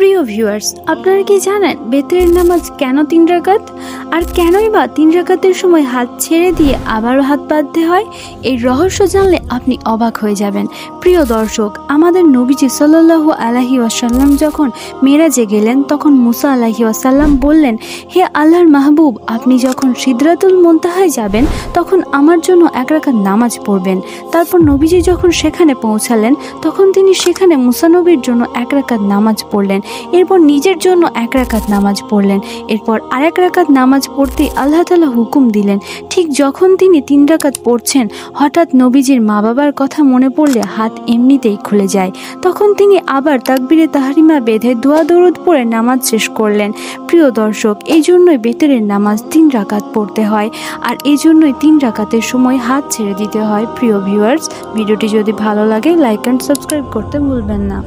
প্রিয় ভিউয়ার্স, আপনারা কি জানেন বেতরের নামাজ কেন 3 রাকাত? আর কেনই বা 3 রাকাতের সময় হাত ছেড়ে দিয়ে আবারও হাত বাঁধতে হয়? এই রহস্য জানলে আপনি অবাক হয়ে যাবেন। প্রিয় দর্শক, আমাদের নবীজি সাল্লাল্লাহু আলাইহি ওয়াসাল্লাম যখন মেরাজে গেলেন তখন মুসা আলাইহি ওয়াসাল্লাম বললেন, হে আল্লাহর মাহবুব, আপনি যখন সিদরাতুল মুনতাহায় যাবেন তখন আমার জন্য 1 রাকাত নামাজ পড়বেন। তারপর নবীজি যখন সেখানে পৌঁছালেন তখন তিনি সেখানে মুসা নবীর জন্য 1 রাকাত নামাজ পড়লেন। এরপর নিজের জন্য 1 রাকাত নামাজ পড়লেন। এরপর আরেক রাকাত নামাজ পড়তে আল্লাহ তাআলা হুকুম দিলেন। ঠিক যখন তিনি 3 রাকাত পড়ছেন, হঠাৎ নবীজির মা বাবার কথা মনে পড়লে হাত এমনিতেই খুলে যায়। তখন তিনি আবার তাকবীরে তাহরিমা বেঁধে দোয়া দরুদ পড়ে নামাজ শেষ করলেন। প্রিয় দর্শক, এই জন্যই বেতরের নামাজ 3 রাকাত পড়তে হয়, আর এই জন্যই 3 রাকাতের সময় হাত ছেড়ে দিতে হয়। প্রিয় ভিউয়ার্স, ভিডিওটি যদি ভালো লাগে লাইক অ্যান্ড সাবস্ক্রাইব করতে ভুলবেন না।